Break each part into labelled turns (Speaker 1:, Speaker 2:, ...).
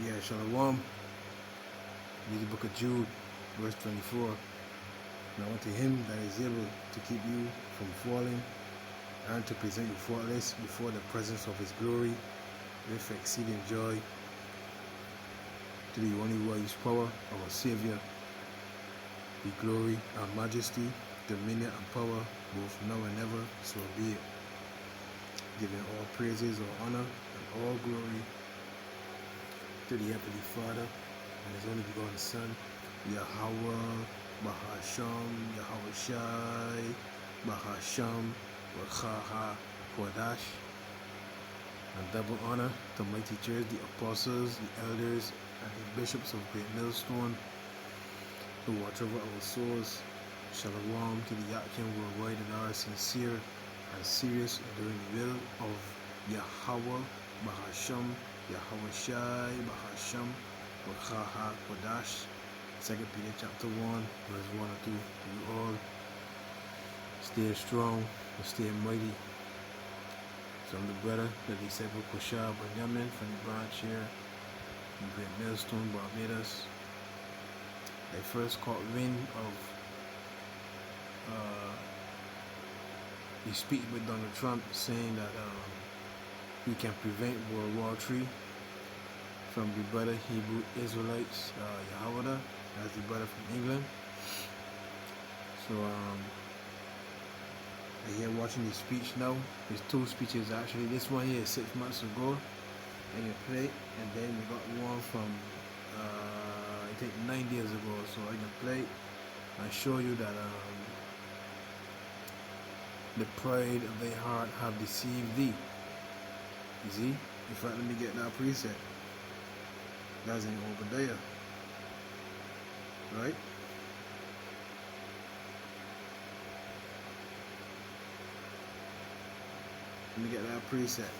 Speaker 1: Yeah, Shalom. Read the book of Jude, verse 24. Now unto him that is able to keep you from falling and to present you faultless before the presence of his glory with exceeding joy, to the only wise power, our Savior, be glory and majesty, dominion and power, both now and ever, so be it. Giving all praises, all honor, and all glory to the Heavenly Father and his only begotten Son, Yahweh, Bahasham, Yahweh Shai, Bahasham, Wachaha, Kodash, and double honor to my teachers, the apostles, the elders, and the bishops of Great Millstone, who watch over our souls. Shalom to the Yakin worldwide that are sincere and serious in doing the will of Yahweh, Bahasham, Yahweh Shai, Bahasham, Wachaha, Kodash. 2 Peter chapter 1, verse 1 and 2. You all stay strong and stay mighty. So I'm the brother, the disciple Koshab Benjamin from the branch here in Great Millstone, Barbados. I first caught wind of the speech with Donald Trump saying that he can prevent World War III from the brother Hebrew Israelites, Yahweh, that's the brother from England. So I'm here watching his speech now. There's two speeches actually. This one here is 6 months ago. I can play, and then we got one from I think 9 days ago. So I can play and show you that the pride of thy heart have deceived thee. You see? In fact, let me get that preset. That's in Obadiah. Right? Let me get that preset.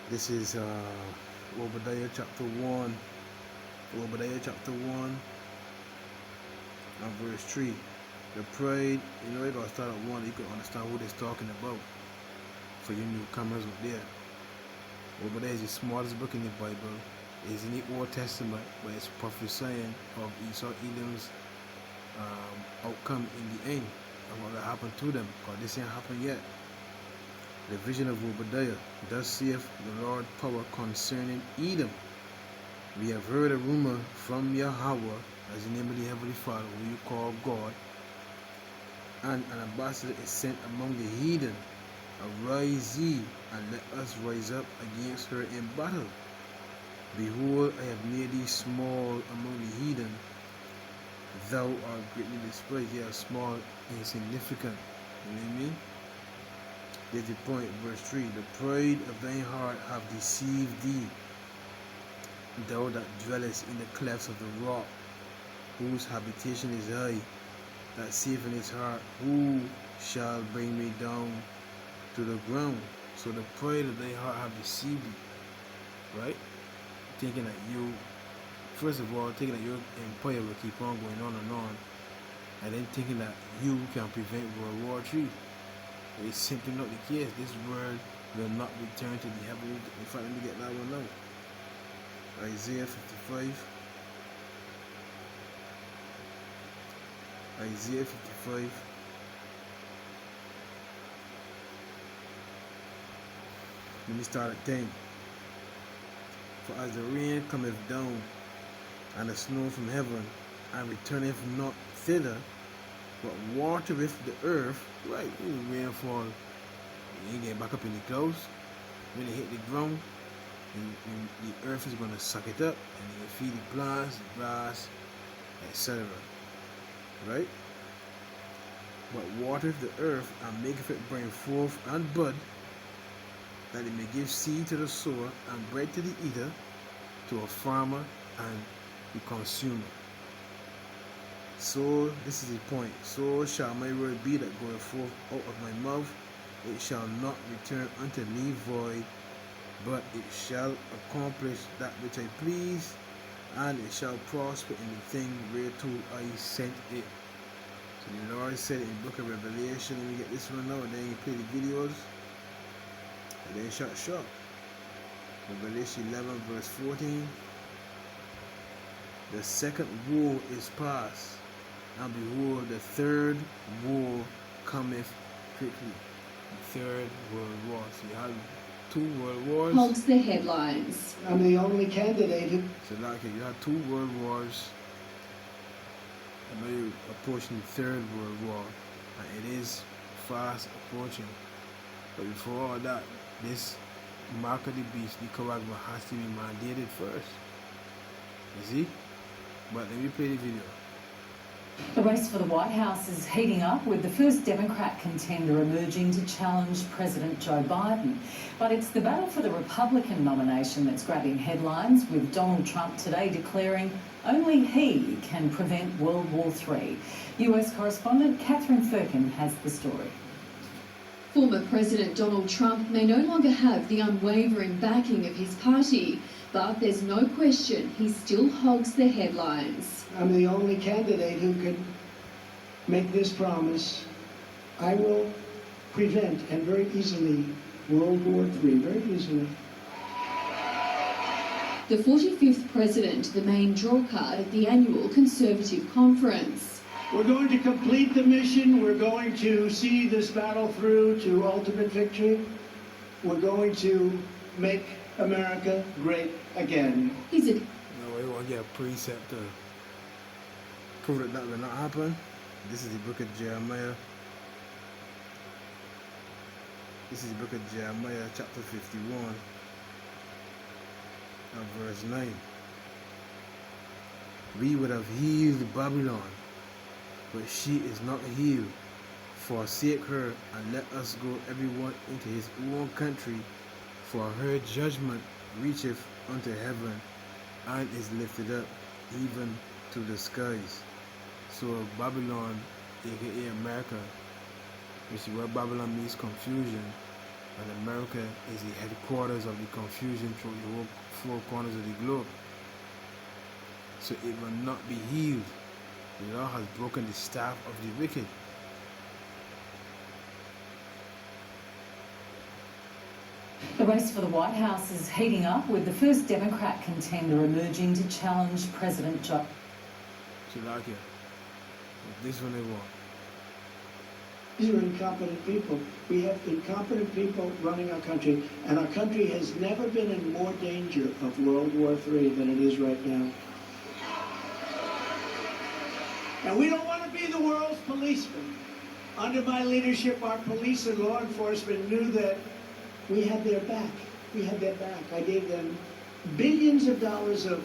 Speaker 1: This is Obadiah chapter 1. Obadiah chapter 1 and verse 3. The pride, you know, you gotta start at 1, you can understand what it's talking about for you newcomers up there. Obadiah is the smallest book in the Bible. It's in the Old Testament, but it's prophesying of Esau Edom's outcome in the end and what will happen to them, because this ain't happened yet. The vision of Obadiah. Thus saith the Lord power concerning Edom. We have heard a rumor from Yahweh, as the name of the Heavenly Father, who you call God, and an ambassador is sent among the heathen. Arise ye, and let us rise up against her in battle. Behold, I have made thee small among the heathen. Thou art greatly despised. They are small, insignificant. You know what I mean? There's the point, verse 3. The pride of thine heart have deceived thee. Thou that dwellest in the clefts of the rock, whose habitation is high, that saith in his heart, who shall bring me down to the ground? So the pride of thy heart have deceived thee. Right? Thinking that you, first of all, thinking that your empire will keep on going on, and then thinking that you can prevent World War III. It's simply not the case. This world will not return to the heavenly. In fact, let me get that one now. Isaiah 55. Isaiah 55. Let me start at 10. For as the rain cometh down, and the snow from heaven, and returneth not thither, but watereth the earth, right? When the rainfall, you ain't getting back up in the clouds. When it hit the ground, the earth is going to suck it up, and it will feed the plants, the grass, etc. Right? But watereth the earth, and maketh it bring forth and bud, that it may give seed to the sower, and bread to the eater, to a farmer and the consumer. So, this is the point. So shall my word be that goeth forth out of my mouth. It shall not return unto me void, but it shall accomplish that which I please, and it shall prosper in the thing whereto I sent it. So the Lord said in the book of Revelation, let me get this one now, and then you play the videos, and then shut shop. Revelation 11 verse 14. The second war is past, and behold, the third war cometh quickly. The third world war. So you have 2 world wars.
Speaker 2: Holds the headlines.
Speaker 3: I'm the only candidate who...
Speaker 1: So like you have 2 world wars, and now you're approaching the third world war, and it is fast approaching. But before all that, this mark of the beast, Nicaragua, has to be mandated first. You see? But let me play the video.
Speaker 4: The race for the White House is heating up, with the first Democrat contender emerging to challenge President Joe Biden. But it's the battle for the Republican nomination that's grabbing headlines, with Donald Trump today declaring only he can prevent World War III. US correspondent Catherine Firkin has the story.
Speaker 2: Former President Donald Trump may no longer have the unwavering backing of his party, but there's no question he still hogs the headlines.
Speaker 3: I'm the only candidate who can make this promise. I will prevent, and very easily, World War III, very easily.
Speaker 2: The 45th president, the main draw card at the annual Conservative conference.
Speaker 3: We're going to complete the mission. We're going to see this battle through to ultimate victory. We're going to make America great again.
Speaker 2: He's a...
Speaker 1: No, we want to get a precept to prove that that will not happen. This is the book of Jeremiah. This is the book of Jeremiah, chapter 51, and verse 9. We would have healed Babylon, but she is not healed. Forsake her, and let us go everyone into his own country, for her judgment reacheth unto heaven, and is lifted up even to the skies. So Babylon, aka America, you see where Babylon means confusion, and America is the headquarters of the confusion through the whole 4 corners of the globe. So it will not be healed. The Lord has broken the staff of the wicked.
Speaker 4: The race for the White House is heating up, with the first Democrat contender emerging to challenge President Joe.
Speaker 1: So like it. This one they want.
Speaker 3: These are incompetent people. We have incompetent people running our country, and our country has never been in more danger of World War III than it is right now. And we don't want to be the world's policeman. Under my leadership, our police and law enforcement knew that we had their back. We had their back. I gave them billions of dollars of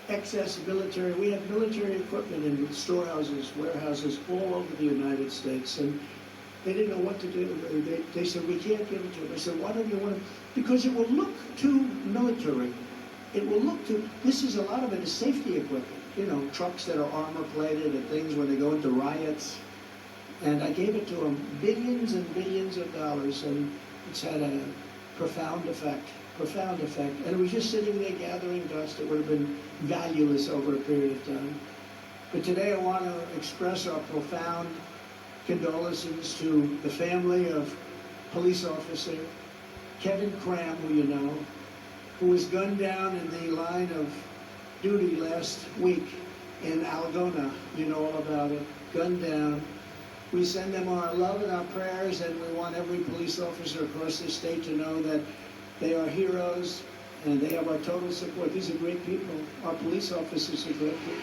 Speaker 3: excess military. We have military equipment in storehouses, warehouses all over the United States, and they didn't know what to do. They said, we can't give it to them. I said, why don't you want to? Because it will look too military. It will look too, this is a lot of it is safety equipment. You know, trucks that are armor plated and things when they go into riots. And I gave it to them, billions and billions of dollars, and it's had a profound effect. And it was just sitting there gathering dust. It would have been valueless over a period of time. But today I want to express our profound condolences to the family of police officer Kevin Cram, who you know, who was gunned down in the line of duty last week in Algona. You know all about it. Gunned down. We send them our love and our prayers, and we want every police officer across the state to know that they are heroes, and they have our total support. These are great people. Our police officers are great people.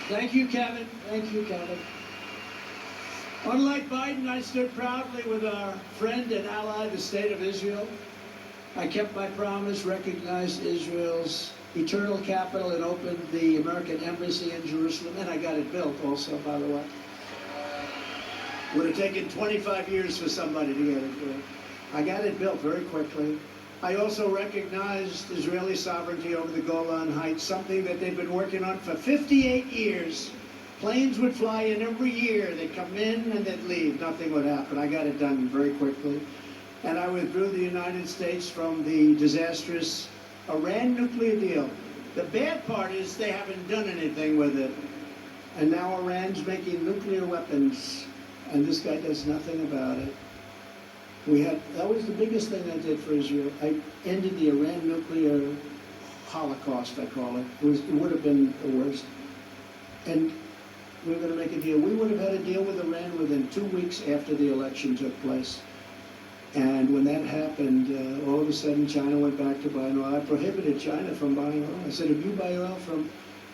Speaker 3: Thank you, Kevin. Thank you, Kevin. Unlike Biden, I stood proudly with our friend and ally, the State of Israel. I kept my promise, recognized Israel's eternal capital, and opened the American embassy in Jerusalem, and I got it built also, by the way. Would have taken 25 years for somebody to get it built. I got it built very quickly. I also recognized Israeli sovereignty over the Golan Heights, something that they've been working on for 58 years. Planes would fly in every year. They'd come in and they'd leave. Nothing would happen. I got it done very quickly. And I withdrew the United States from the disastrous Iran nuclear deal. The bad part is they haven't done anything with it. And now Iran's making nuclear weapons. and this guy does nothing about it. That was the biggest thing I did for Israel. I ended the Iran nuclear holocaust, I call it. It would have been the worst. And we were going to make a deal. We would have had a deal with Iran within 2 weeks after the election took place. And when that happened, all of a sudden China went back to buying oil. I prohibited China from buying oil. I said, if you buy oil from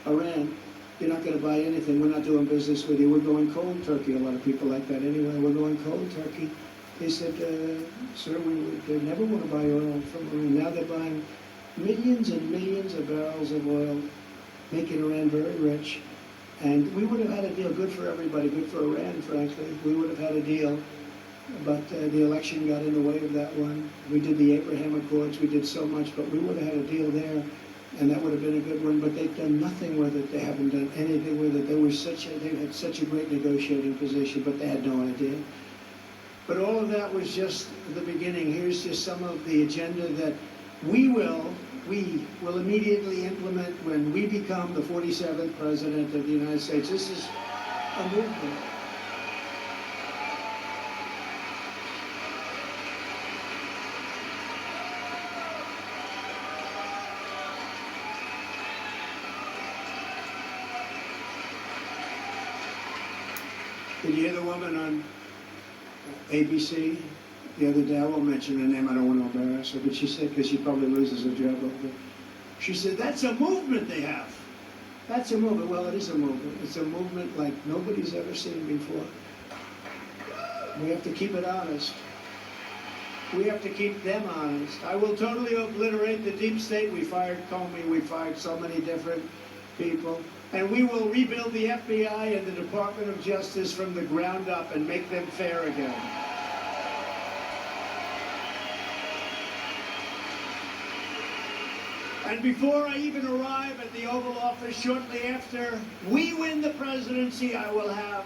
Speaker 3: Iran, you're not going to buy anything. We're not doing business with you. We're going cold turkey. A lot of people like that anyway. We're going cold turkey. They said, sir, they never want to buy oil from Iran. Now they're buying millions and millions of barrels of oil, making Iran very rich. And we would have had a deal, good for everybody, good for Iran, frankly. We would have had a deal, but the election got in the way of that one. We did the Abraham Accords, we did so much, but we would have had a deal there, and that would have been a good one, but they've done nothing with it. They haven't done anything with it. They had such a great negotiating position, but they had no idea. But all of that was just the beginning. Here's just some of the agenda that we will immediately implement when we become the 47th President of the United States. This is a movement. Did you hear the woman on ABC the other day? I won't mention her name, I don't want to embarrass her, but she said, because she probably loses her job over it. She said, that's a movement they have. That's a movement. Well, it is a movement. It's a movement like nobody's ever seen before. We have to keep it honest. We have to keep them honest. I will totally obliterate the deep state. We fired Comey, we fired so many different people. And we will rebuild the FBI and the Department of Justice from the ground up and make them fair again. And before I even arrive at the Oval Office, shortly after we win the presidency, I will have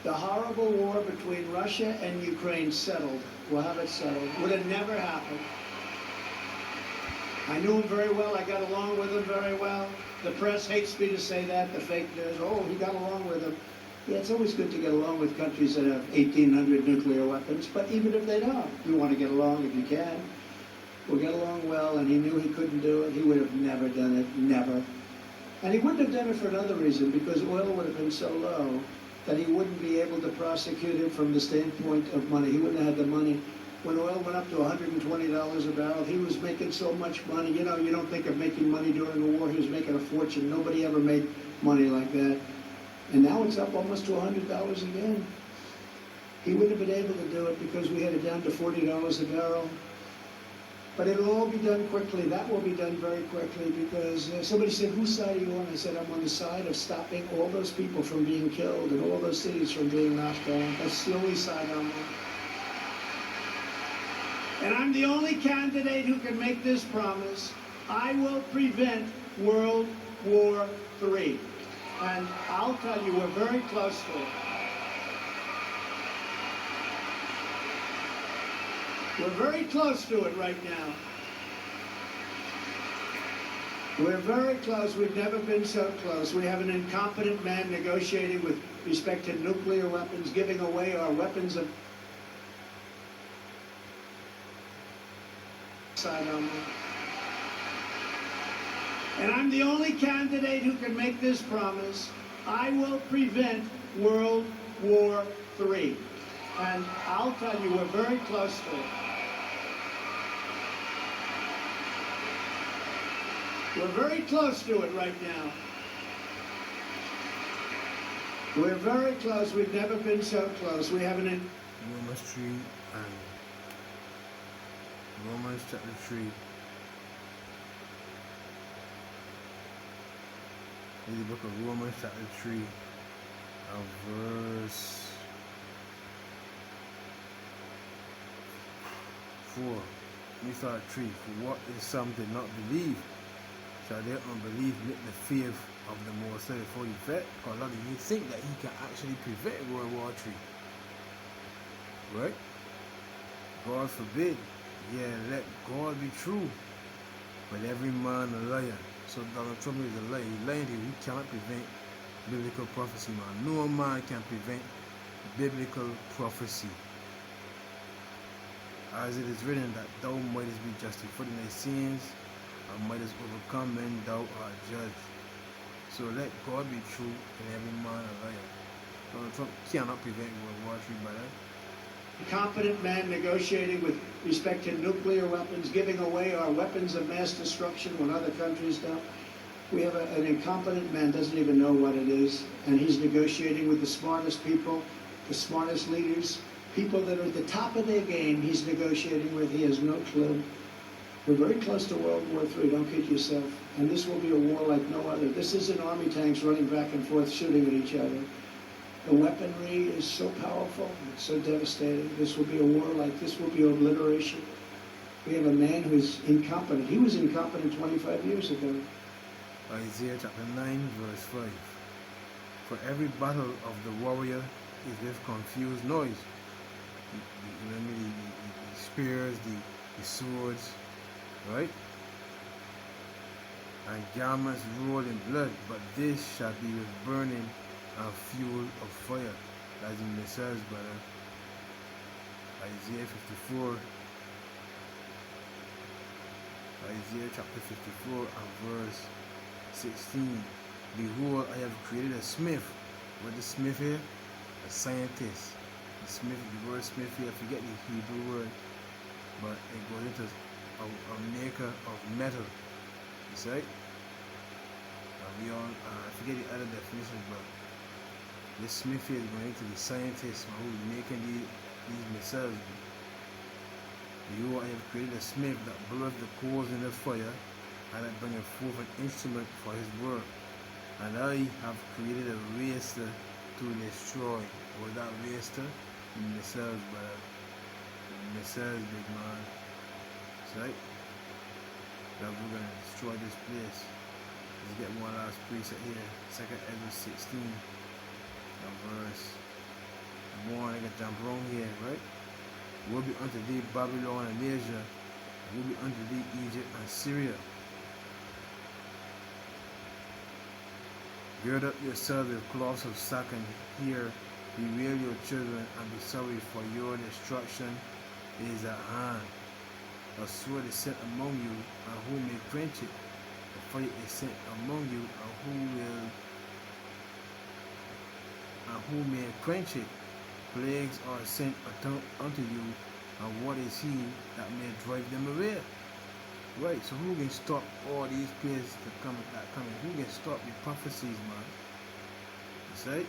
Speaker 3: the horrible war between Russia and Ukraine settled. We'll have it settled. Would have never happened. I knew him very well. I got along with him very well. The press hates me to say that, the fake news. Oh, he got along with him. Yeah, it's always good to get along with countries that have 1,800 nuclear weapons, but even if they don't, you want to get along if you can. We'll get along well, and he knew he couldn't do it. He would have never done it, never. And he wouldn't have done it for another reason, because oil would have been so low that he wouldn't be able to prosecute it from the standpoint of money. He wouldn't have had the money. When oil went up to $120 a barrel, he was making so much money. You know, you don't think of making money during a war. He was making a fortune. Nobody ever made money like that. And now it's up almost to $100 again. He wouldn't have been able to do it because we had it down to $40 a barrel. But it'll all be done quickly. That will be done very quickly because somebody said, whose side are you on? I said, I'm on the side of stopping all those people from being killed and all those cities from being knocked down. That's the only side I'm on. And I'm the only candidate who can make this promise. I will prevent World War III. And I'll tell you, we're very close to it. We're very close to it right now. We're very close. We've never been so close. We have an incompetent man negotiating with respect to nuclear weapons, giving away our weapons of and I'm the only candidate who can make this promise. I will prevent World War III. And I'll tell you, we're very close to it. We're very close to it right now. We're very close. We've never been so close. We have an
Speaker 1: Romans 3 and Romans chapter 3. In the book of Romans chapter 3 verse 4. We start at 3. For what is some did not believe, shall their unbelief make the fear of the Most High for effect? Because a lot of you think that he can actually prevent World War III. Right? God forbid. Yeah, let God be true, but every man a liar. So Donald Trump is a liar. He's lying here. He cannot prevent biblical prophecy, man. No man can prevent biblical prophecy. As it is written that thou mightest be justified in thy sins, and mightest overcome when thou art judged. So let God be true and every man a liar. Donald Trump cannot prevent World War III, brother.
Speaker 3: Competent man negotiating with respect to nuclear weapons, giving away our weapons of mass destruction when other countries don't. We have an incompetent man, doesn't even know what it is, and he's negotiating with the smartest people, the smartest leaders, people that are at the top of their game. He's negotiating with. He has no clue. We're very close to World War III, don't kid yourself. And this will be a war like no other. This isn't army tanks running back and forth shooting at each other. The weaponry is so powerful, it's so devastating. This will be a war like this will be obliteration. We have a man who's incompetent. He was incompetent 25 years ago.
Speaker 1: Isaiah chapter 9 verse 5. For every battle of the warrior is with confused noise. The spears, the swords, right? And garments rolled in blood, but this shall be with burning and fuel of fire. That's in the says, brother. Isaiah 54. Isaiah chapter 54 and verse 16. Behold, I have created a smith. What is smith here? A scientist. The smith, the word smith here, I forget the Hebrew word, but it goes into a maker of metal. You see? I forget the other definition, but this smith here is going to the scientist who's making these missiles. Behold, I have created a smith that bloweth the coals in the fire, and that bringeth forth an instrument for his work. And I have created a waster to destroy. Or that waster? The missiles, brother. The missiles, big man. See? That we're going to destroy this place. Let's get one last preset here. 2 Ezra 16. Verse 1. I can jump wrong here, right? Will be unto thee Babylon and Asia, will be unto thee Egypt and Syria. Gird up yourselves with cloths of sackcloth, here bewail your children, and be sorry, for your destruction is at hand. A sword is sent among you, and who may quench it? A fire is sent among you, and who may quench it? Plagues are sent unto you, and what is he that may drive them away? Right, so who can stop all these plagues that coming? Who can stop the prophecies, man? You see?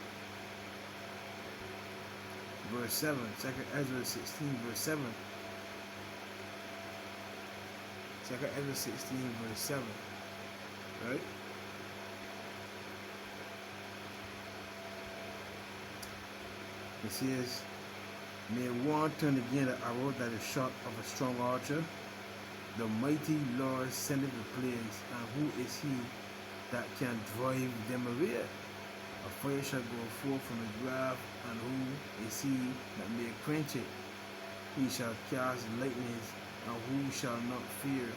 Speaker 1: Verse 7, 2 Ezra 16, verse 7. 2 Ezra 16, verse 7. Right? It says, may one turn again the arrow that is shot of a strong archer? The mighty Lord sendeth the plagues, and who is he that can drive them away? A fire shall go forth from his wrath, and who is he that may quench it? He shall cast lightnings, and who shall not fear?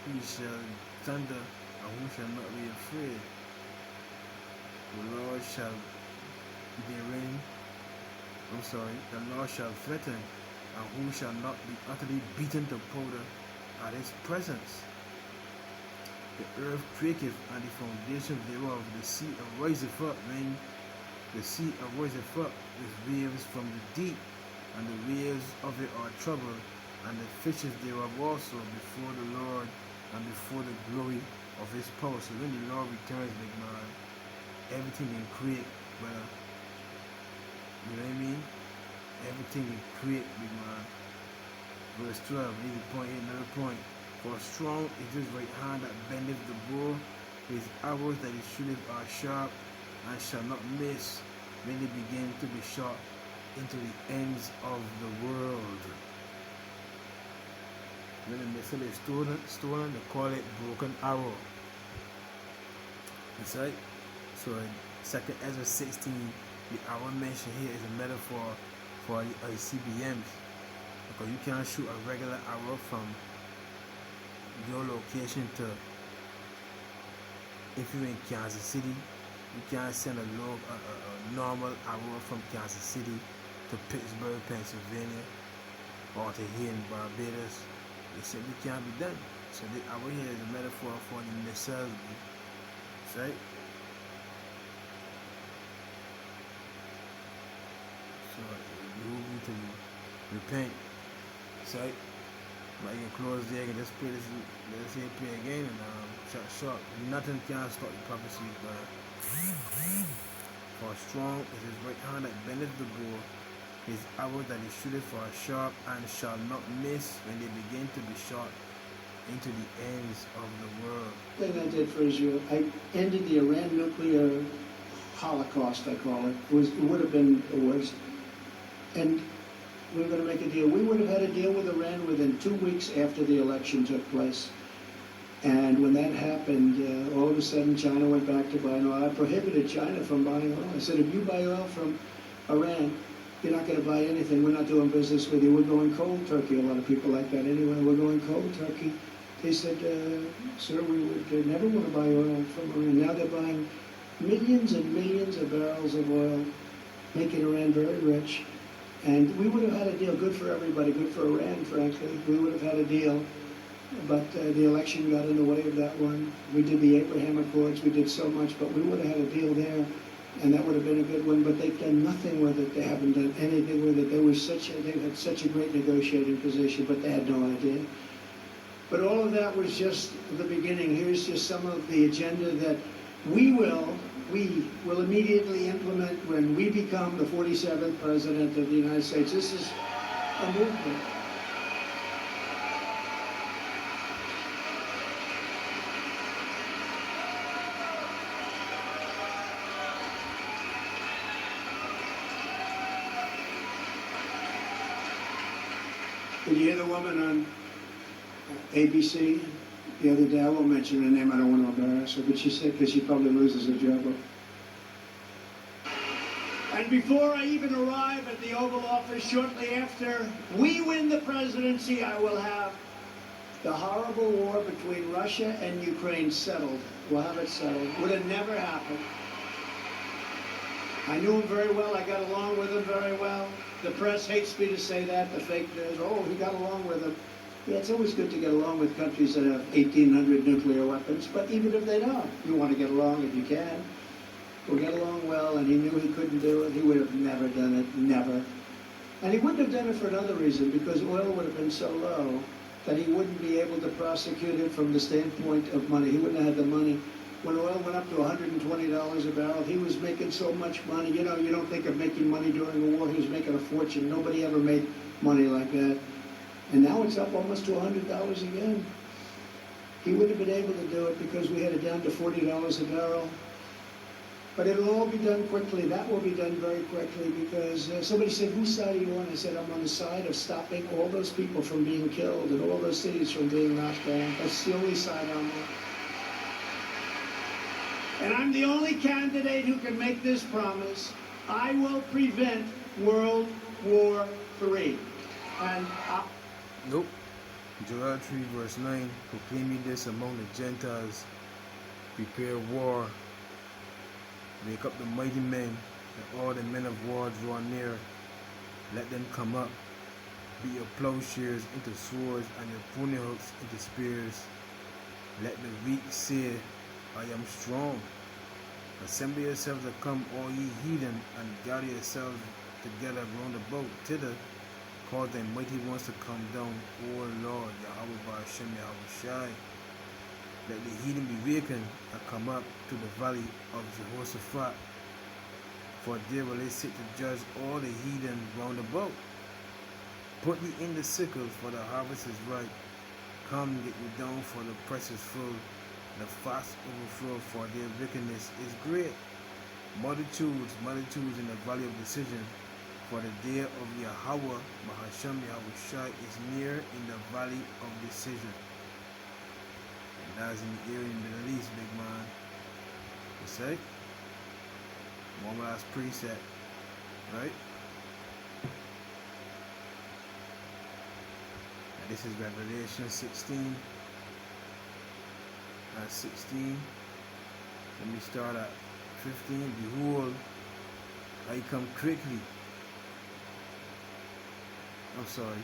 Speaker 1: He shall thunder, and who shall not be afraid? The Lord shall the Lord shall threaten, and who shall not be utterly beaten to powder at his presence? The earth quaketh, and the foundation thereof, the sea ariseth up. When the sea ariseth up with waves from the deep, and the waves of it are troubled, and the fishes thereof also before the Lord, and before the glory of his power. So when the Lord returns, big man, everything in create, brother. You know what I mean? Everything in create, big man. Verse 12, easy point, another point. For strong is his right hand that bendeth the bow, his arrows that he shooteth are sharp, and shall not miss when they begin to be shot into the ends of the world. When the missile is stolen, they call it broken arrow. You see? So in 2 Ezra 16, the arrow mentioned here is a metaphor for the ICBMs. Because you can't shoot a regular arrow from your location to, if you're in Kansas City, you can't send a normal arrow from Kansas City to Pittsburgh, Pennsylvania, or to here in Barbados. It simply can't be done. So our here is a metaphor for the necessity. Right? So it behooves you to repent. Right? But you can close there and just pray this. Let's say pray again and shut short. Nothing can stop the prophecy of God. For strong is his right hand that bendeth the bow, his arrow that is shooted for a sharp and shall not miss when they begin to be shot into the ends of the world.
Speaker 3: The thing I did for Israel, I ended the Iran nuclear holocaust, I call it. It would have been the worst. And we were going to make a deal. We would have had a deal with Iran within 2 weeks after the election took place. And when that happened, all of a sudden China went back to buying oil. I prohibited China from buying oil. I said, if you buy oil from Iran, you're not going to buy anything. We're not doing business with you. We're going cold turkey. A lot of people like that anyway. We're going cold turkey. They said, sir, we would never want to buy oil from Iran. Now they're buying millions and millions of barrels of oil, making Iran very rich. And we would have had a deal, good for everybody, good for Iran, frankly. We would have had a deal, but the election got in the way of that one. We did the Abraham Accords, we did so much, but we would have had a deal there, and that would have been a good one, but they've done nothing with it. They haven't done anything with it. They had such a great negotiating position, but they had no idea. But all of that was just the beginning. Here's just some of the agenda that we will immediately implement when we become the 47th President of the United States. This is a movement. Did you hear the woman on ABC the other day? I won't mention her name, I don't want to embarrass her, but she said, because she probably loses her job. And before I even arrive at the Oval Office, shortly after we win the presidency, I will have the horrible war between Russia and Ukraine settled. We'll have it settled. Would have never happened. I knew him very well. I got along with him very well. The press hates me to say that, the fake news. Oh, he got along with him. Yeah, it's always good to get along with countries that have 1,800 nuclear weapons, but even if they don't, you want to get along if you can. We'll get along well, and he knew he couldn't do it. He would have never done it, never. And he wouldn't have done it for another reason, because oil would have been so low that he wouldn't be able to prosecute it from the standpoint of money. He wouldn't have had the money. When oil went up to $120 a barrel, he was making so much money. You know, you don't think of making money during a war. He was making a fortune. Nobody ever made money like that. And now it's up almost to $100 again. He wouldn't have been able to do it because we had it down to $40 a barrel. But it'll all be done quickly. That will be done very quickly because somebody said, whose side are you on? I said, I'm on the side of stopping all those people from being killed and all those cities from being knocked down. That's the only side I'm on. And I'm the only candidate who can make this promise. I will prevent World War III. And
Speaker 1: Nope. WW3 verse 9, proclaim ye this among the Gentiles, prepare war, wake up the mighty men, and all the men of war draw near, let them come up, beat your plowshares into swords, and your pruning hooks into spears, let the weak say, I am strong. Assemble yourselves to come, all ye heathen, and gather yourselves together round about thither. Cause them mighty ones to come down, O Lord, Yahweh Ba'ashem, Yahweh Shai. Let the heathen be wakened and come up to the valley of Jehoshaphat. For there will they sit to judge all the heathen round about. Put ye in the sickle, for the harvest is ripe. Come, get you down, for the press is full. The fast overflow, for their wickedness is great. Multitudes, multitudes in the valley of decision. For the day of Yahweh, Bahashem Yahweh Shai, is near in the valley of decision. And that is in the area in the Middle East, big man. You say? One last precept, right? And this is Revelation 16. 16. Let me start at 15. Behold, I come quickly. I'm sorry.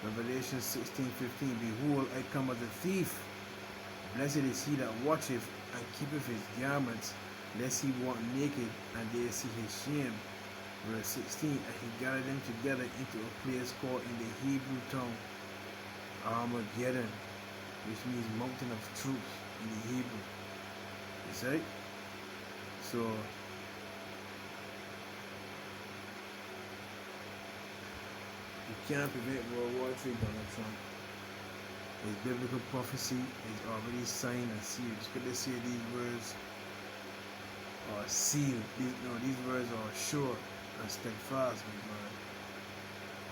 Speaker 1: Revelation 16:15. Behold, I come as a thief. Blessed is he that watcheth and keepeth his garments, lest he walk naked and they see his shame. Verse 16. And he gathered them together into a place called in the Hebrew tongue Armageddon, which means mountain of truth in the Hebrew. You see? So you can't prevent World War III, Donald Trump. His biblical prophecy is already signed and sealed. It's good to say these words are sealed. These words are sure and steadfast, my God.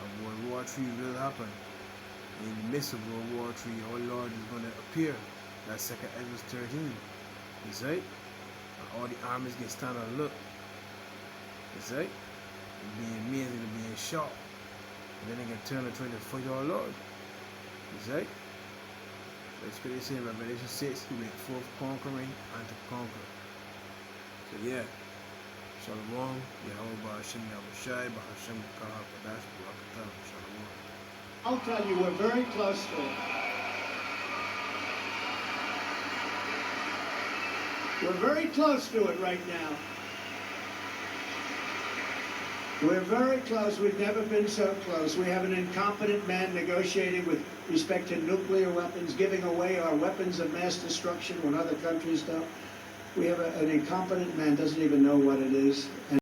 Speaker 1: And World War III will happen. In the midst of World War III, our Lord is going to appear. That's 2 Ezra 13. You see? And all the armies get stand and look. You see? It'll be amazing, it'll be in shock. And then they can turn and try to fight our Lord. You see? The Scripture says in Revelation 6, he went forth conquering and to conquer. So yeah. Shalom, Yahweh Ba'ashem Yahushai, Ba'ashem Kahar Kadash, Ba'akatam, Shalom.
Speaker 3: I'll tell you, we're very close to it. We're very close to it right now. We're very close. We've never been so close. We have an incompetent man negotiating with respect to nuclear weapons, giving away our weapons of mass destruction when other countries don't. We have an incompetent man, doesn't even know what it is.